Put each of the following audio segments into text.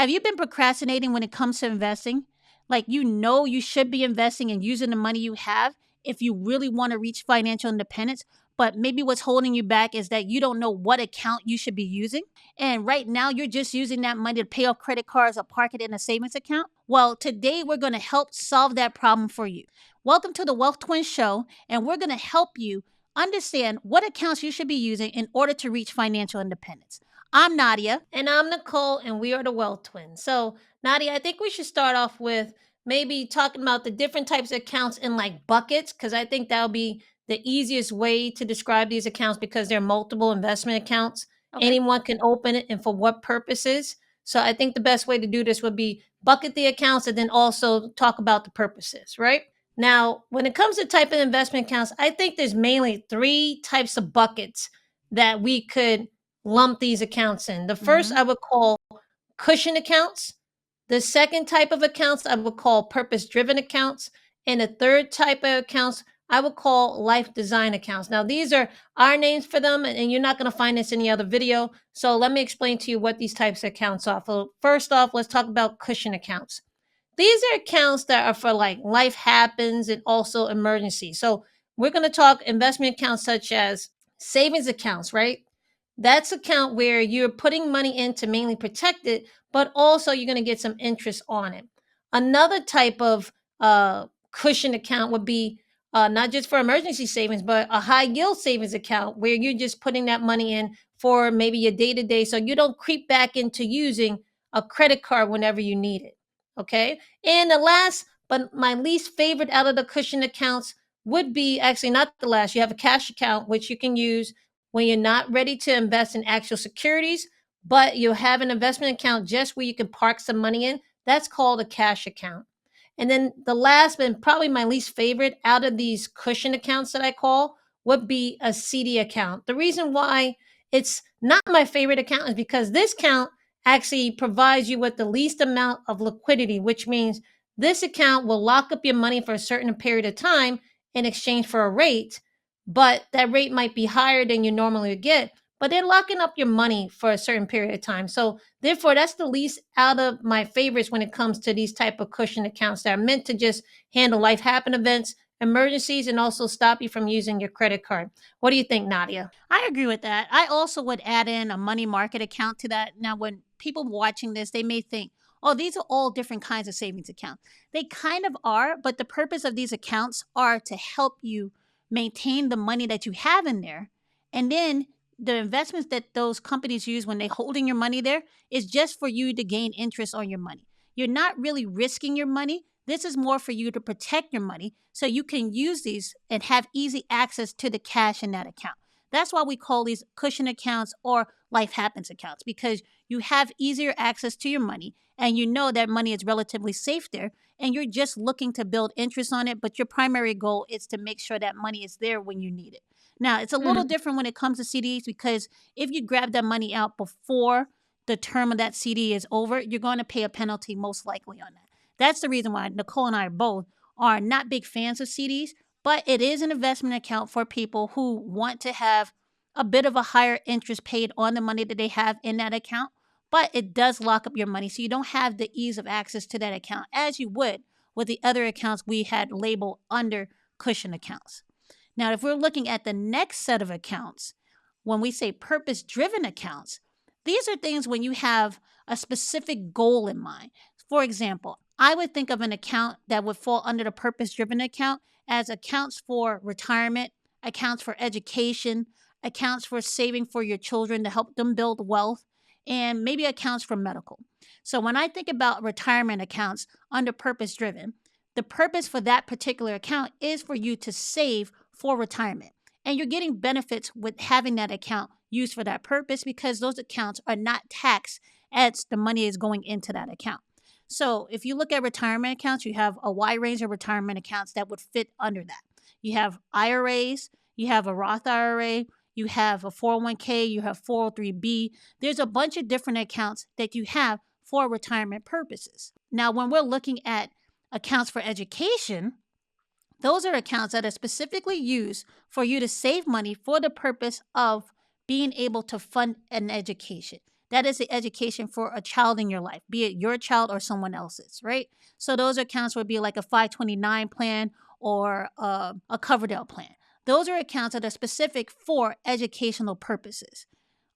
Have you been procrastinating when it comes to investing? Like, you know, you should be investing and using the money you have if you really want to reach financial independence. But maybe what's holding you back is that you don't know what account you should be using. And right now, you're just using that money to pay off credit cards or park it in a savings account. Well, today, we're going to help solve that problem for you. Welcome to the Wealth Twins Show, and we're going to help you understand what accounts you should be using in order to reach financial independence. I'm Nadia. And I'm Nicole, and we are the Wealth Twins. So, Nadia, I think we should start off with maybe talking about the different types of accounts in like buckets, because I think that'll be the easiest way to describe these accounts because they're multiple investment accounts. Okay. Anyone can open it and for what purposes. So, I think the best way to do this would be bucket the accounts and then also talk about the purposes, right? Now, when it comes to type of investment accounts, I think there's mainly three types of buckets that we could lump these accounts in. The first Mm-hmm. I would call cushion accounts. The second type of accounts I would call purpose driven accounts. And the third type of accounts I would call life design accounts. Now, these are our names for them, and you're not going to find this in any other video. So, let me explain to you what these types of accounts are. So, first off, let's talk about cushion accounts. These are accounts that are for like life happens and also emergency. So, we're going to talk investment accounts such as savings accounts, right? That's account where you're putting money in to mainly protect it, but also you're going to get some interest on it. Another type of cushion account would be not just for emergency savings, but a high yield savings account where you're just putting that money in for maybe your day to day so you don't creep back into using a credit card whenever you need it. Okay. And the last, but my least favorite out of the cushion accounts would be actually not the last. You have a cash account, which you can use when you're not ready to invest in actual securities, but you have an investment account just where you can park some money in. That's called a cash account. And then the last, and probably my least favorite out of these cushion accounts that I call, would be a CD account. The reason why it's not my favorite account is because this account actually provides you with the least amount of liquidity, which means this account will lock up your money for a certain period of time in exchange for a rate, but that rate might be higher than you normally would get. But they're locking up your money for a certain period of time. So therefore, that's the least out of my favorites when it comes to these type of cushion accounts that are meant to just handle life happen events, emergencies, and also stop you from using your credit card. What do you think, Nadia? I agree with that. I also would add in a money market account to that. Now, when people watching this, they may think, oh, these are all different kinds of savings accounts. They kind of are, but the purpose of these accounts are to help you maintain the money that you have in there. And then the investments that those companies use when they're holding your money there is just for you to gain interest on your money. You're not really risking your money. This is more for you to protect your money so you can use these and have easy access to the cash in that account. That's why we call these cushion accounts or life happens accounts, because you have easier access to your money and you know that money is relatively safe there and you're just looking to build interest on it. But your primary goal is to make sure that money is there when you need it. Now, it's a little different when it comes to CDs because if you grab that money out before the term of that CD is over, you're going to pay a penalty most likely on that. That's the reason why Nicole and I both are not big fans of CDs, but it is an investment account for people who want to have a bit of a higher interest paid on the money that they have in that account. But it does lock up your money, so you don't have the ease of access to that account as you would with the other accounts we had labeled under cushion accounts. Now, if we're looking at the next set of accounts, when we say purpose driven accounts, these are things when you have a specific goal in mind. For example, I would think of an account that would fall under the purpose driven account as accounts for retirement, accounts for education, accounts for saving for your children to help them build wealth, and maybe accounts for medical. So when I think about retirement accounts under purpose driven, the purpose for that particular account is for you to save for retirement. And you're getting benefits with having that account used for that purpose because those accounts are not taxed as the money is going into that account. So if you look at retirement accounts, you have a wide range of retirement accounts that would fit under that. You have IRAs, you have a Roth IRA, you have a 401k, you have 403b. There's a bunch of different accounts that you have for retirement purposes. Now, when we're looking at accounts for education, those are accounts that are specifically used for you to save money for the purpose of being able to fund an education. that is the education for a child in your life, be it your child or someone else's, right? So those accounts would be like a 529 plan or a Coverdell plan. Those are accounts that are specific for educational purposes.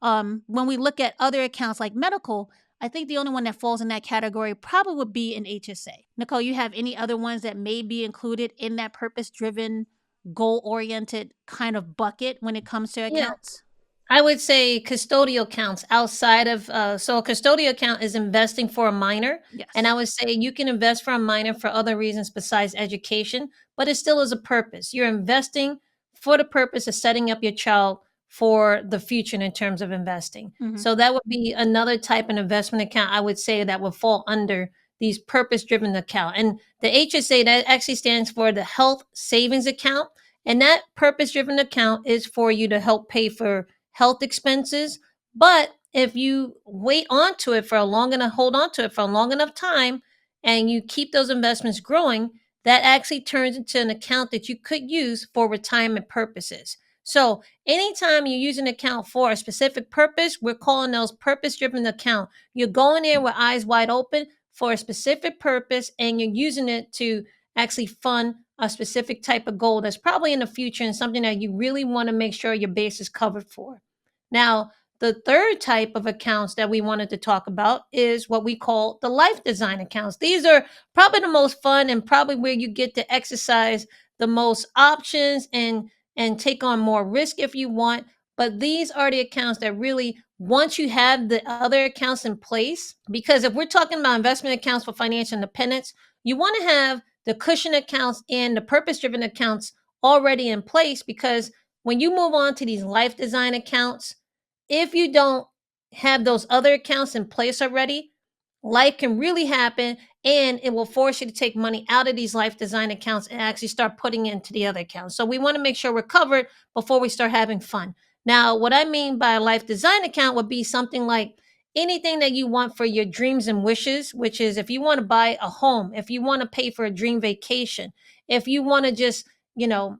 When we look at other accounts like medical, I think the only one that falls in that category probably would be an HSA. Nicole, you have any other ones that may be included in that purpose driven, goal oriented kind of bucket when it comes to Yeah. accounts? I would say custodial accounts outside of so a custodial account is investing for a minor, and I Yes. would say you can invest for a minor for other reasons besides education, but it still is a purpose. You're investing for the purpose of setting up your child for the future in terms of investing. Hmm. So that would be another type of investment account I would say that would fall under these purpose-driven account. And the HSA that actually stands for the Health Savings Account, and that purpose-driven account is for you to help pay for health expenses. But if you wait on to it for a long enough, hold on to it for a long enough time, and you keep those investments growing, that actually turns into an account that you could use for retirement purposes. So anytime you use an account for a specific purpose, we're calling those purpose-driven account. You're going there with eyes wide open for a specific purpose, and you're using it to actually fund a specific type of goal that's probably in the future and something that you really want to make sure your base is covered for. Now, the third type of accounts that we wanted to talk about is what we call the life design accounts. These are probably the most fun and probably where you get to exercise the most options and take on more risk if you want. But these are the accounts that really, once you have the other accounts in place, because if we're talking about investment accounts for financial independence, you want to have the cushion accounts and the purpose driven accounts already in place, because when you move on to these life design accounts, if you don't have those other accounts in place already, life can really happen and it will force you to take money out of these life design accounts and actually start putting it into the other accounts. So we want to make sure we're covered before we start having fun. Now, what I mean by a life design account would be something like anything that you want for your dreams and wishes, which is if you want to buy a home, if you want to pay for a dream vacation, if you want to just, you know,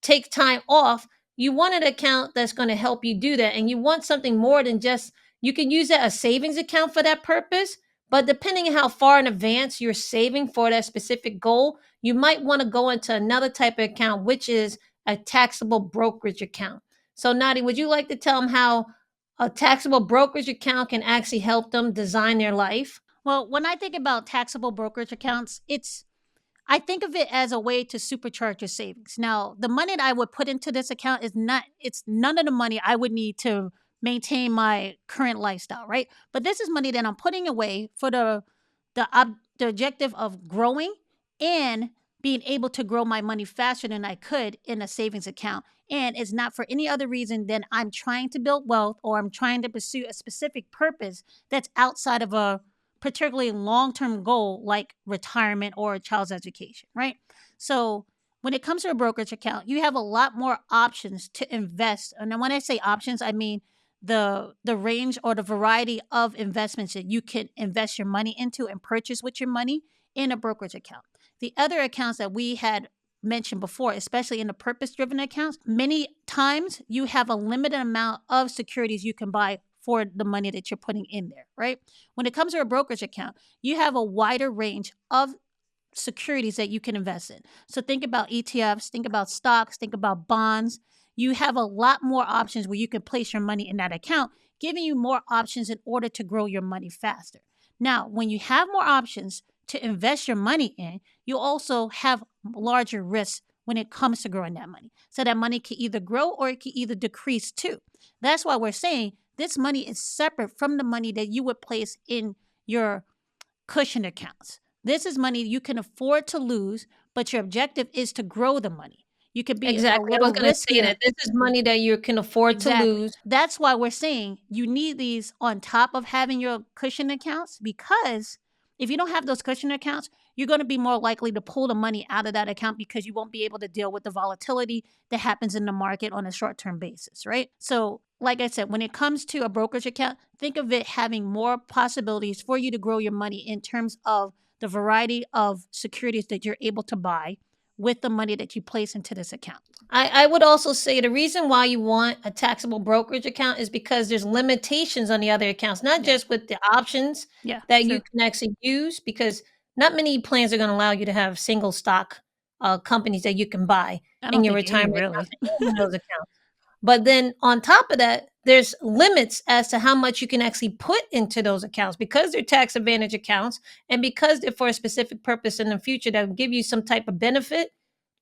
take time off, you want an account that's going to help you do that. And you want something more than just, you can use that a savings account for that purpose. But depending on how far in advance you're saving for that specific goal, you might want to go into another type of account, which is a taxable brokerage account. So, Nadi, would you like to tell them how a taxable brokerage account can actually help them design their life? Well, when I think about taxable brokerage accounts, I think of it as a way to supercharge your savings. Now, the money that I would put into this account it's none of the money I would need to maintain my current lifestyle, right? But this is money that I'm putting away for the objective of growing and being able to grow my money faster than I could in a savings account. And it's not for any other reason than I'm trying to build wealth or I'm trying to pursue a specific purpose that's outside of a particularly long-term goal like retirement or a child's education, right? So when it comes to a brokerage account, you have a lot more options to invest. And then when I say options, I mean the range or the variety of investments that you can invest your money into and purchase with your money in a brokerage account. The other accounts that we had mentioned before, especially in the purpose driven accounts, many times you have a limited amount of securities you can buy for the money that you're putting in there, right? When it comes to a brokerage account, you have a wider range of securities that you can invest in. So think about ETFs, think about stocks, think about bonds. You have a lot more options where you can place your money in that account, giving you more options in order to grow your money faster. Now, when you have more options to invest your money in, you also have larger risks when it comes to growing that money. So that money can either grow or it can either decrease too. That's why we're saying this money is separate from the money that you would place in your cushion accounts. This is money you can afford to lose, but your objective is to grow the money. You could be a Exactly. I was little going to say riskier. that this is money that you can afford to Exactly. lose. That's why we're saying you need these on top of having your cushion accounts, because if you don't have those cushion accounts, you're going to be more likely to pull the money out of that account because you won't be able to deal with the volatility that happens in the market on a short term basis, right? So, like I said, when it comes to a brokerage account, think of it having more possibilities for you to grow your money in terms of the variety of securities that you're able to buy with the money that you place into this account. I would also say the reason why you want a taxable brokerage account is because there's limitations on the other accounts, not Yeah. just with the options Yeah. that you True. can actually use, because not many plans are going to allow you to have single stock companies that you can buy I in don't your think any retirement really. accounts and in those accounts. But then on top of that, there's limits as to how much you can actually put into those accounts because they're tax advantage accounts and because they're for a specific purpose in the future that will give you some type of benefit.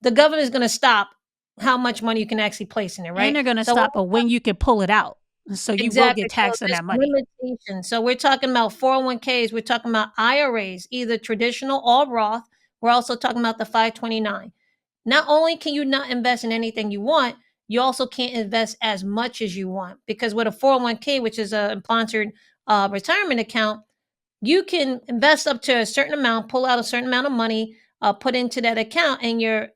The government is going to stop how much money you can actually place in there, And right? they're gonna So stop, but when you can pull it out. So you will exactly. get So taxed on there's that money. limitations. So we're talking about 401ks, we're talking about IRAs, either traditional or Roth. We're also talking about the 529. Not only can you not invest in anything you want, you also can't invest as much as you want because with a 401k, which is a sponsored retirement account, you can invest up to a certain amount, pull out a certain amount of money, put into that account, and your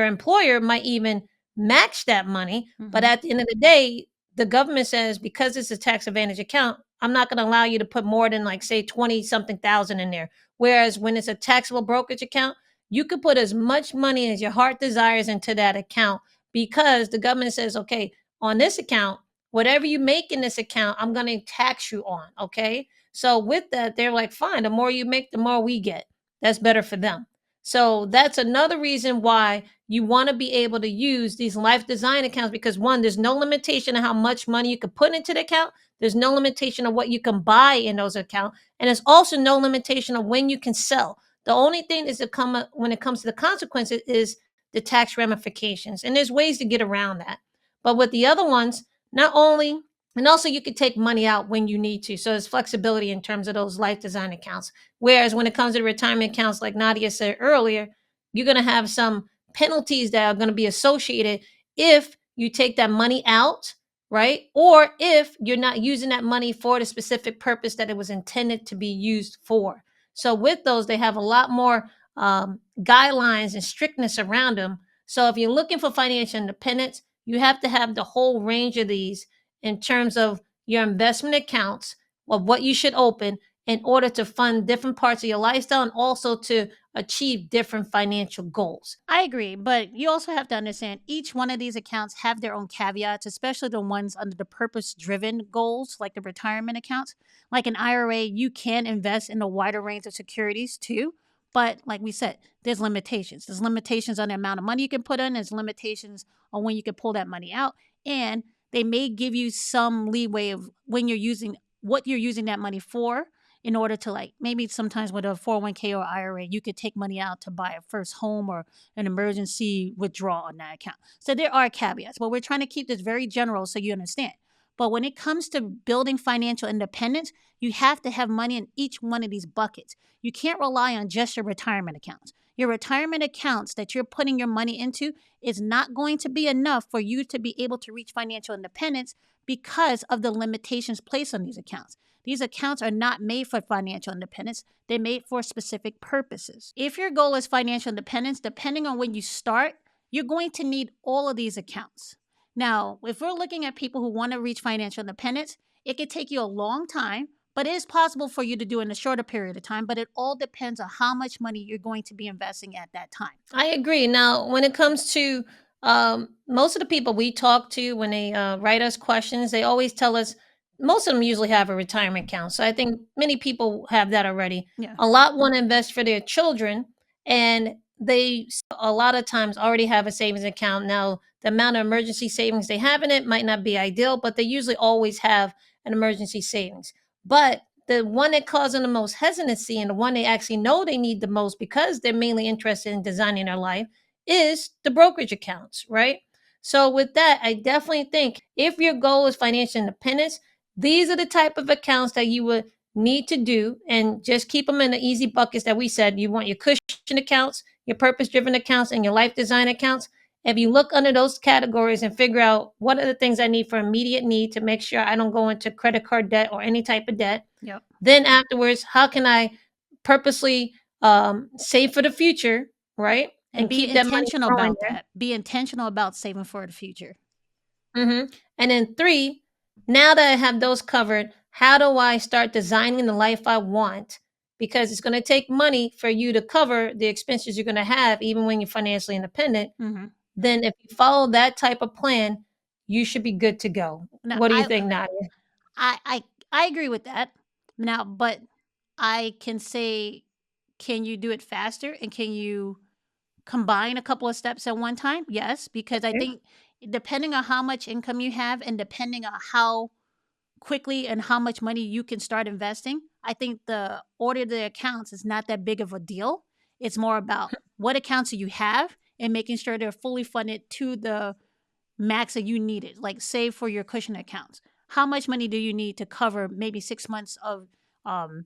employer might even match that money. But Mhm. at the end of the day, the government says because it's a tax advantage account, I'm not going to allow you to put more than like say 20 something thousand in there. Whereas when it's a taxable brokerage account, you could put as much money as your heart desires into that account because the government says, okay, on this account, whatever you make in this account, I'm going to tax you on. Okay. So with that, they're like, fine, the more you make, the more we get. That's better for them. So that's another reason why you want to be able to use these life design accounts because one, there's no limitation of how much money you can put into the account. There's no limitation of what you can buy in those accounts. And there's also no limitation of when you can sell. The only thing is to come when it comes to the consequences is the tax ramifications. And there's ways to get around that. But with the other ones, not only and also, you could take money out when you need to. So there's flexibility in terms of those life design accounts. Whereas when it comes to retirement accounts, like Nadia said earlier, you're going to have some penalties that are going to be associated if you take that money out, right? Or if you're not using that money for the specific purpose that it was intended to be used for. So with those, they have a lot more guidelines and strictness around them. So if you're looking for financial independence, you have to have the whole range of these in terms of your investment accounts of what you should open in order to fund different parts of your lifestyle and also to achieve different financial goals. I agree, but you also have to understand each one of these accounts have their own caveats, especially the ones under the purpose-driven goals, like the retirement accounts. Like an IRA, you can invest in a wider range of securities too, but like we said, there's limitations. There's limitations on the amount of money you can put in, there's limitations on when you can pull that money out, and they may give you some leeway of when you're using what you're using that money for in order to like maybe sometimes with a 401k or IRA, you could take money out to buy a first home or an emergency withdrawal on that account. So there are caveats, but we're trying to keep this very general so you understand. But when it comes to building financial independence, you have to have money in each one of these buckets. You can't rely on just your retirement accounts. Your retirement accounts that you're putting your money into is not going to be enough for you to be able to reach financial independence because of the limitations placed on these accounts. These accounts are not made for financial independence. They're made for specific purposes. If your goal is financial independence, depending on when you start, you're going to need all of these accounts. Now, if we're looking at people who want to reach financial independence, it could take you a long time, but it is possible for you to do in a shorter period of time, but it all depends on how much money you're going to be investing at that time. I agree. Now, when it comes to most of the people we talk to, when they write us questions, they always tell us most of them usually have a retirement account. So I think many people have that already. Yeah. A lot want to invest for their children, and they a lot of times already have a savings account. Now, the amount of emergency savings they have in it might not be ideal, but they usually always have an emergency savings. But the one that causing the most hesitancy and the one they actually know they need the most because they're mainly interested in designing their life is the brokerage accounts, right? So with that, I definitely think if your goal is financial independence, these are the type of accounts that you would need to do and just keep them in the easy buckets that we said. You want your cushion accounts, your purpose driven accounts, and your life design accounts. If you look under those categories and figure out what are the things I need for immediate need to make sure I don't go into credit card debt or any type of debt, Yep. then afterwards, how can I purposely save for the future, right? And And be keep that money intentional growing about that. Be intentional about saving for the future. there. And then three, now that I have those covered, how do I start designing the life I want? Because it's going to take money for you to cover the expenses you're going to have, even when you're financially independent. Mm-hmm. then if you follow that type of plan, you should be good to go. Now, What do you think, Nadia? I, I, I agree with that. Now, but I can say, can you do it faster and can you combine a couple of steps at one time? Yes, because I think depending on how much income you have and depending on how quickly and how much money you can start investing, I think the order of the accounts is not that big of a deal. It's more about what accounts do you have and making sure they're fully funded to the max that you need it. Like save for your cushion accounts. How much money do you need to cover maybe 6 months of um,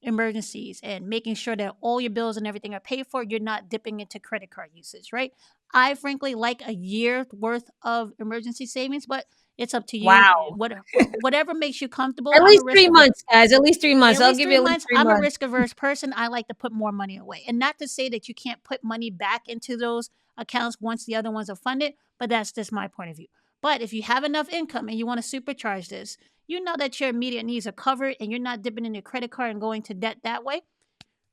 emergencies and making sure that all your bills and everything are paid for? You're not dipping into credit card usage, right? I frankly like a year worth of emergency savings, but it's up to you. Wow. Whatever makes you comfortable. At I'm a least risk 3 averse. months, guys. At least 3 months. At I'll least give you three at least months. 3 I'm a months. risk averse person. I like to put more money away. And not to say that you can't put money back into those accounts once the other ones are funded, but that's just my point of view. But if you have enough income and you want to supercharge this, you know that your immediate needs are covered and you're not dipping in your credit card and going to debt that way.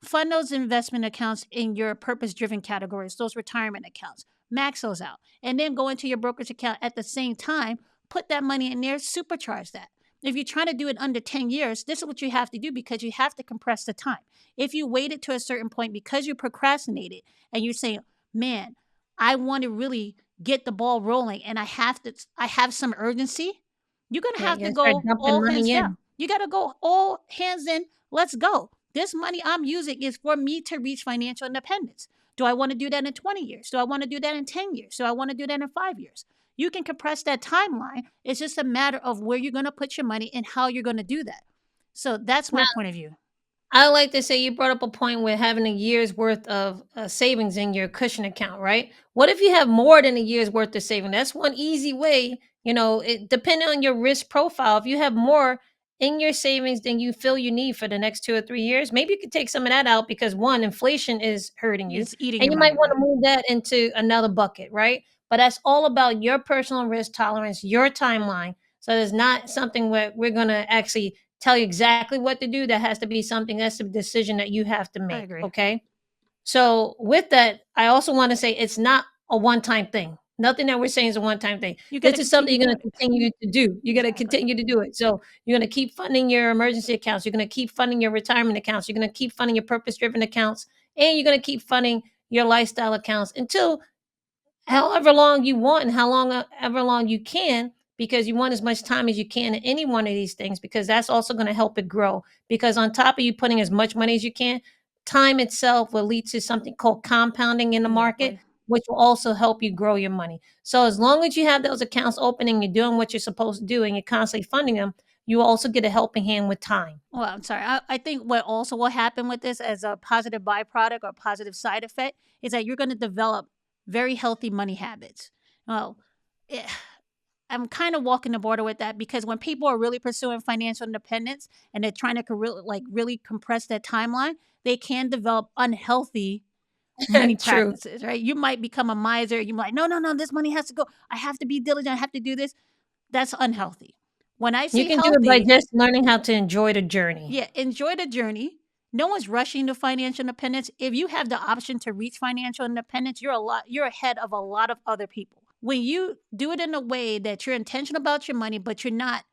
Fund those investment accounts in your purpose driven categories, those retirement accounts. Max those out. And then go into your brokerage account at the same time. Put that money in there, supercharge that. If you're trying to do it under 10 years, this is what you have to do because you have to compress the time. If you waited to a certain point because you procrastinated and you're saying, man, I want to really get the ball rolling and I have some urgency, you're gonna Yeah, have you to gotta start go dumping all hands money down. in. You gotta go all hands in. Let's go. This money I'm using is for me to reach financial independence. Do I want to do that in 20 years? Do I want to do that in 10 years? Do I want to do that in 5 years? You can compress that timeline. It's just a matter of where you're going to put your money and how you're going to do that. So that's my point of view. I like to say you brought up a point with having a year's worth of savings in your cushion account, right? What if you have more than a year's worth of saving? That's one easy way. Depending on your risk profile, if you have more in your savings than you feel you need for the next 2 or 3 years, maybe you could take some of that out because one, inflation is hurting you, It's eating and your you might money, want right? to move that into another bucket, right? But that's all about your personal risk tolerance, your timeline. So it's not something where we're going to actually tell you exactly what to do. That has to be something that's a decision that you have to I make. agree. Okay. So with that, I also want to say it's not a one-time thing. Nothing that we're saying is a one-time thing. You got to This is something continue you're going doing to it. continue to do. You're going to Exactly. continue to do it. So you're going to keep funding your emergency accounts. You're going to keep funding your retirement accounts. You're going to keep funding your purpose-driven accounts, and you're going to keep funding your lifestyle accounts until however long you want and how long ever long you can, because you want as much time as you can in any one of these things, because that's also going to help it grow, because on top of you putting as much money as you can, time itself will lead to something called compounding in the market, Exactly. which will also help you grow your money. So as long as you have those accounts open and you're doing what you're supposed to do and you're constantly funding them, you will also get a helping hand with time. Well, I'm sorry. I think what also will happen with this as a positive byproduct or positive side effect is that you're going to develop very healthy money habits. Well, eh, I'm kind of walking the border with that because when people are really pursuing financial independence and they're trying to really compress that timeline, they can develop unhealthy money True. practices, right? You might become a miser. You might, no, no, no, this money has to go. I have to be diligent. I have to do this. That's unhealthy. When I You say can do it by healthy, just learning how to enjoy the journey. yeah, enjoy the journey. No one's rushing to financial independence. If you have the option to reach financial independence, you're ahead of a lot of other people. When you do it in a way that you're intentional about your money, but you're not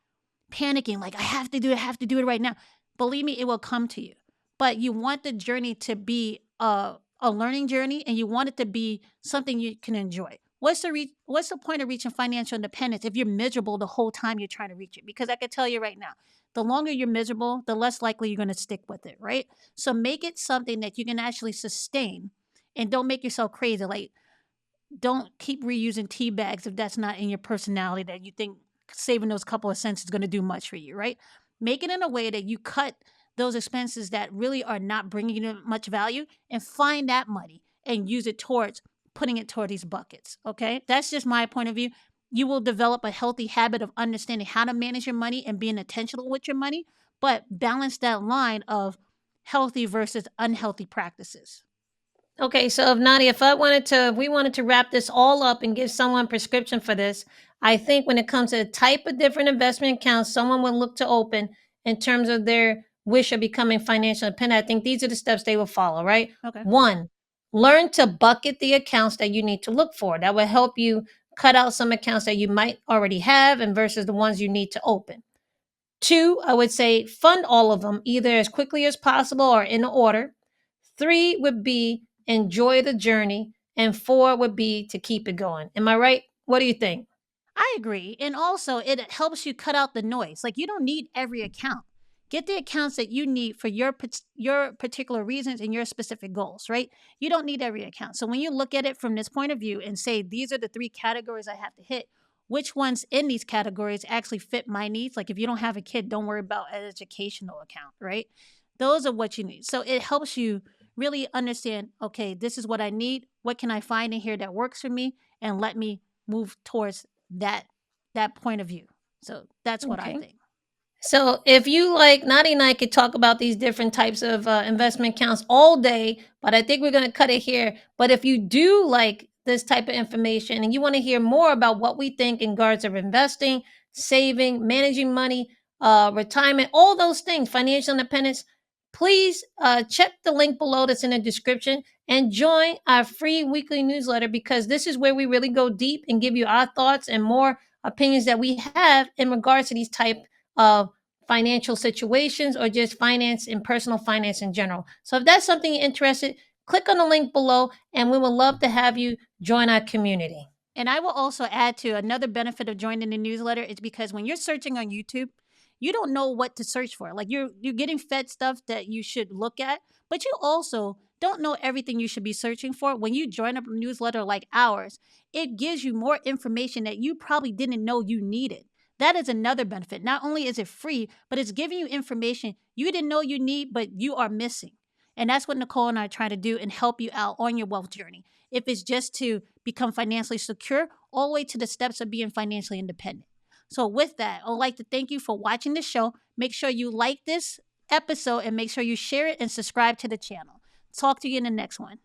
panicking like I have to do it right now. Believe me, it will come to you. But you want the journey to be a learning journey and you want it to be something you can enjoy. What's the point of reaching financial independence if you're miserable the whole time you're trying to reach it? Because I can tell you right now, the longer you're miserable, the less likely you're going to stick with it, right? So make it something that you can actually sustain and don't make yourself crazy. Like don't keep reusing tea bags if that's not in your personality that you think saving those couple of cents is going to do much for you, right? Make it in a way that you cut those expenses that really are not bringing you much value and find that money and use it towards putting it toward these buckets, okay? That's just my point of view. You will develop a healthy habit of understanding how to manage your money and being intentional with your money, but balance that line of healthy versus unhealthy practices. Okay, so if Nadia, if we wanted to wrap this all up and give someone prescription for this, I think when it comes to the type of different investment accounts someone would look to open in terms of their wish of becoming financial independent, I think these are the steps they will follow, right? Okay. One, learn to bucket the accounts that you need to look for. That will help you cut out some accounts that you might already have and versus the ones you need to open. Two, I would say fund all of them either as quickly as possible or in order. Three would be enjoy the journey. And four would be to keep it going. Am I right? What do you think? I agree. And also, it helps you cut out the noise. Like, you don't need every account. Get the accounts that you need for your particular reasons and your specific goals, right? You don't need every account. So when you look at it from this point of view and say these are the three categories I have to hit, which ones in these categories actually fit my needs? Like, if you don't have a kid, don't worry about an educational account, right? Those are what you need. So it helps you really understand, okay, this is what I need. What can I find in here that works for me? And let me move towards that point of view. So that's what I Okay. think. So if you like, Naughty and I could talk about these different types of investment accounts all day, but I think we're going to cut it here. But if you do like this type of information and you want to hear more about what we think in regards of investing, saving, managing money, retirement, all those things, financial independence, please check the link below that's in the description and join our free weekly newsletter because this is where we really go deep and give you our thoughts and more opinions that we have in regards to these type of financial situations or just finance and personal finance in general. So if that's something you're interested, click on the link below and we would love to have you join our community. And I will also add to another benefit of joining the newsletter is because when you're searching on YouTube, you don't know what to search for. Like, you're getting fed stuff that you should look at, but you also don't know everything you should be searching for. When you join a newsletter like ours, it gives you more information that you probably didn't know you needed. That is another benefit. Not only is it free, but it's giving you information you didn't know you need, but you are missing. And that's what Nicole and I try to do and help you out on your wealth journey. If it's just to become financially secure, all the way to the steps of being financially independent. So, with that, I'd like to thank you for watching the show. Make sure you like this episode and make sure you share it and subscribe to the channel. Talk to you in the next one.